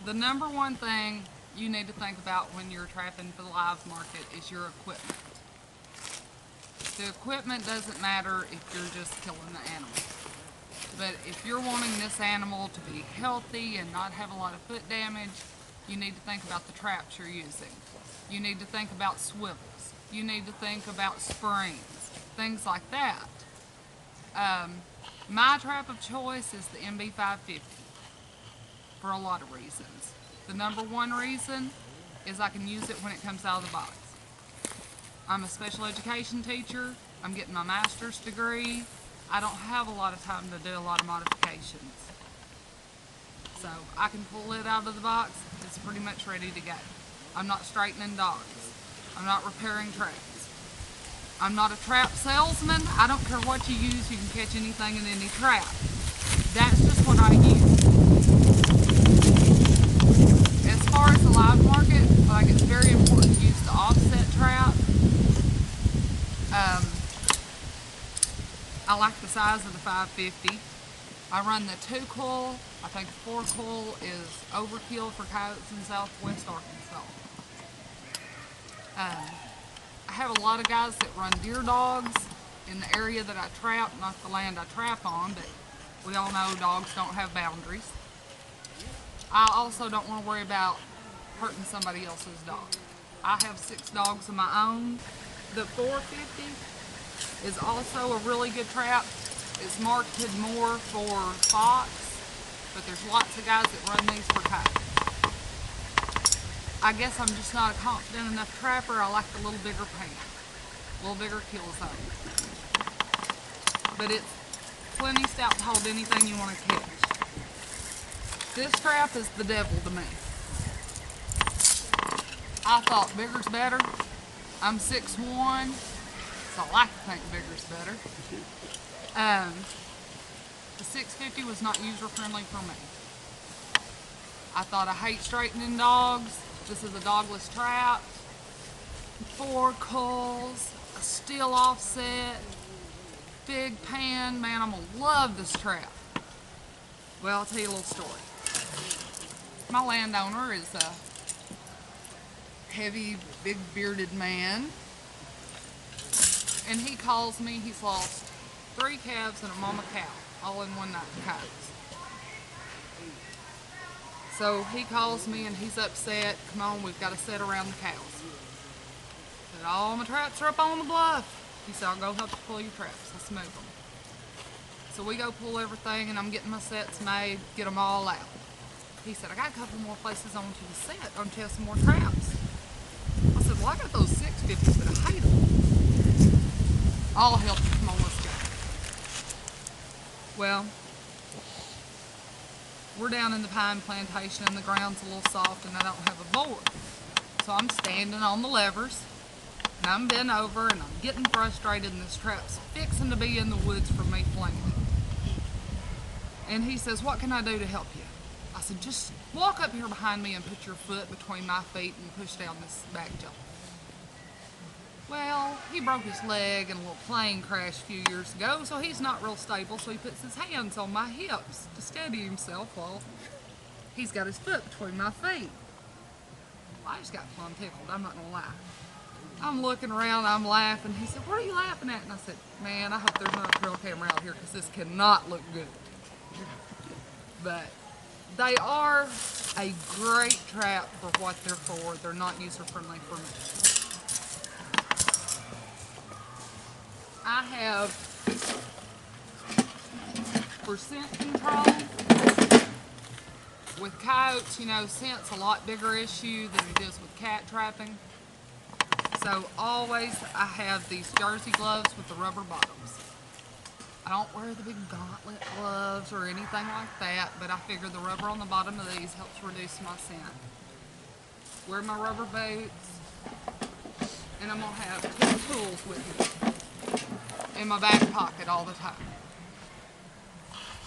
The number one thing you need to think about when you're trapping for the live market is your equipment. The equipment doesn't matter if you're just killing the animal. But if you're wanting this animal to be healthy and not have a lot of foot damage, you need to think about the traps you're using. You need to think about swivels. You need to think about springs, things like that. My trap of choice is the MB550 for a lot of reasons. The number one reason is I can use it when it comes out of the box. I'm a special education teacher. I'm getting my master's degree. I don't have a lot of time to do a lot of modifications. So I can pull it out of the box. It's pretty much ready to go. I'm not straightening dogs. I'm not repairing traps. I'm not a trap salesman. I don't care what you use. You can catch anything in any trap. That's just what I use. As far as the live market, it's very important to use the offset trap. I like the size of the 550. I run the 2 coil. I think the 4 coil is overkill for coyotes in southwest Arkansas. I have a lot of guys that run deer dogs in the area that I trap, not the land I trap on, but we all know dogs don't have boundaries. I also don't want to worry about hurting somebody else's dog. I have 6 dogs of my own. The 450 is also a really good trap. It's marketed more for fox, but there's lots of guys that run these for coyotes. I guess I'm just not a confident enough trapper. I like the little bigger pan, a little bigger kill zone. But it's plenty stout to hold anything you want to catch. This trap is the devil to me. I thought bigger's better. I'm 6'1", so I like to think bigger's better. The 650 was not user friendly for me. I thought I hate straightening dogs. This is a dogless trap. 4 coils, a steel offset, big pan. Man, I'm gonna love this trap. Well, I'll tell you a little story. My landowner is a heavy, big bearded man. And he calls me, he's lost 3 calves and a mama cow, all in one night in coyotes. So he calls me and he's upset. Come on, we've got to set around the cows. I said, all my traps are up on the bluff. He said, I'll go help you pull your traps. Let's move them. So we go pull everything and I'm getting my sets made, get them all out. He said, I got a couple more places I want you to set. I want you to have some more traps. I said, well, I got those 650s, but I hate them. I'll help you. Come on, let's go. Well, we're down in the pine plantation and the ground's a little soft and I don't have a board. So I'm standing on the levers and I'm bent over and I'm getting frustrated and this trap's fixing to be in the woods for me flinging it. And he says, what can I do to help you? I said, just walk up here behind me and put your foot between my feet and push down this back jump. Well, he broke his leg in a little plane crash a few years ago, so he's not real stable, so he puts his hands on my hips to steady himself while he's got his foot between my feet. Well, I just got plumb tickled, I'm not gonna lie. I'm looking around, I'm laughing. He said, what are you laughing at? And I said, man, I hope there's not a trail camera out here because this cannot look good. But they are a great trap for what they're for. They're not user-friendly for me. I have, for scent control, with coyotes, you know, scent's a lot bigger issue than it is with cat trapping. So always I have these jersey gloves with the rubber bottoms. I don't wear the big gauntlet gloves or anything like that, but I figure the rubber on the bottom of these helps reduce my scent. Wear my rubber boots, and I'm gonna have 2 tools with me in my back pocket all the time.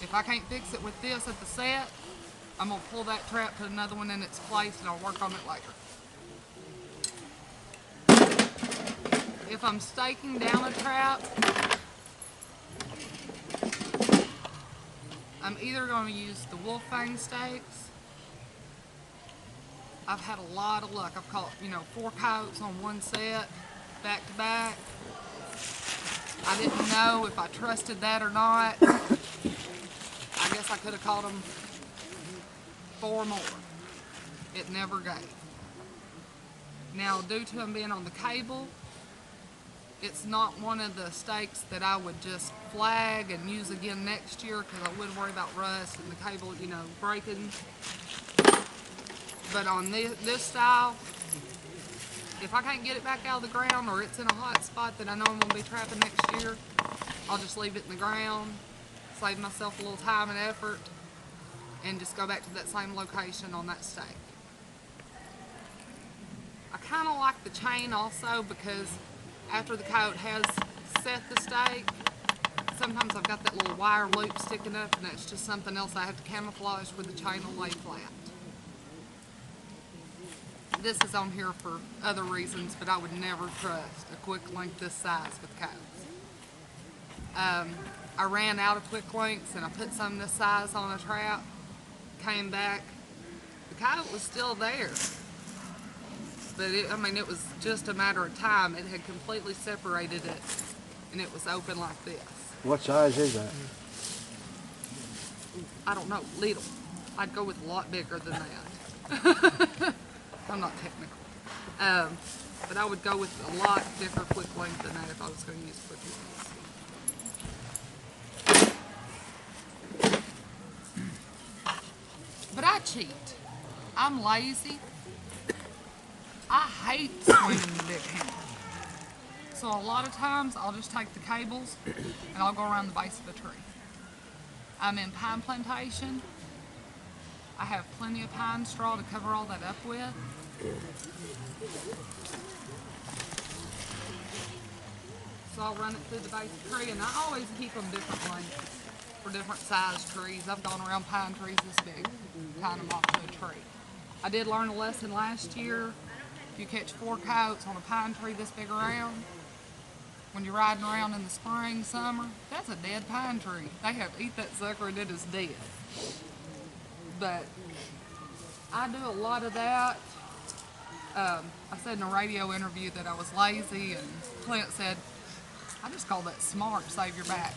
If I can't fix it with this at the set, I'm gonna pull that trap, put another one in its place, and I'll work on it later. If I'm staking down a trap, I'm either going to use the wolf fang stakes I've had a lot of luck. I've caught, 4 coyotes on one set, back to back. I didn't know if I trusted that or not. I guess I could have caught them 4 more. It never gave. Now, due to them being on the cable, it's not one of the stakes that I would just flag and use again next year because I wouldn't worry about rust and the cable, breaking. But on this style, if I can't get it back out of the ground or it's in a hot spot that I know I'm going to be trapping next year, I'll just leave it in the ground, save myself a little time and effort, and just go back to that same location on that stake. I kind of like the chain also because after the coyote has set the stake, sometimes I've got that little wire loop sticking up and that's just something else I have to camouflage where the chain will lay flat. This is on here for other reasons, but I would never trust a quick link this size with coyotes. I ran out of quick links and I put some this size on a trap, came back, the coyote was still there. But it was just a matter of time. It had completely separated it and it was open like this. What size is that? I don't know, little. I'd go with a lot bigger than that. I'm not technical. But I would go with a lot thicker quick link than that if I was going to use quick links. But I cheat. I'm lazy. I hate swinging the big hammer. So a lot of times I'll just take the cables and I'll go around the base of a tree. I'm in pine plantation. I have plenty of pine straw to cover all that up with. So I'll run it through the base of the tree, and I always keep them different lengths for different size trees. I've gone around pine trees this big, tying them off to a tree. I did learn a lesson last year. If you catch 4 coyotes on a pine tree this big around, when you're riding around in the spring, summer, that's a dead pine tree. They have to eat that sucker and it is dead. But I do a lot of that. I said in a radio interview that I was lazy, and Clint said, I just call that smart, save your back.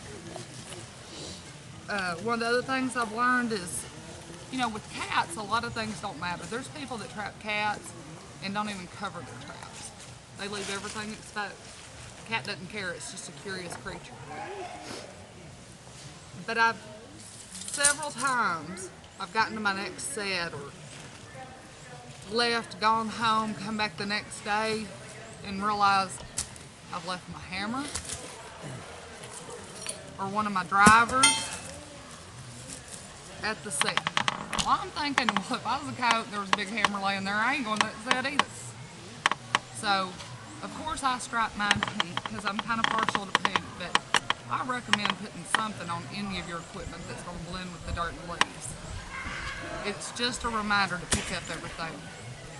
One of the other things I've learned is, with cats, a lot of things don't matter. There's people that trap cats and don't even cover their traps. They leave everything exposed. The cat doesn't care, it's just a curious creature. But several times, I've gotten to my next set or left, gone home, come back the next day and realized I've left my hammer or one of my drivers at the set. Well, I'm thinking, well, if I was a coyote and there was a big hammer laying there, I ain't going to let the set either. So, of course I stripe mine pink because I'm kind of partial to pink, but I recommend putting something on any of your equipment that's going to blend with the dirt and leaves. It's just a reminder to pick up everything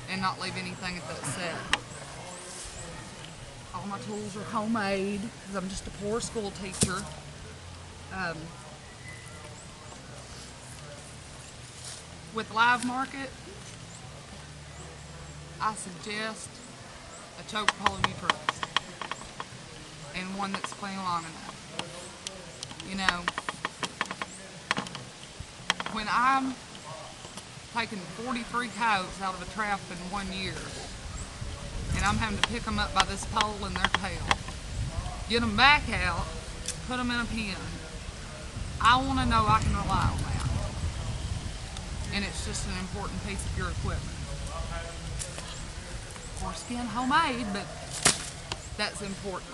and not leave anything at that set. All my tools are homemade because I'm just a poor school teacher. With live market, I suggest a choke pole you trust and one that's clean long enough. When I'm taking 43 coyotes out of a trap in 1 year, and I'm having to pick them up by this pole and their tail, get them back out, put them in a pen, I want to know I can rely on that. And it's just an important piece of your equipment. Of course, again, homemade, but that's important.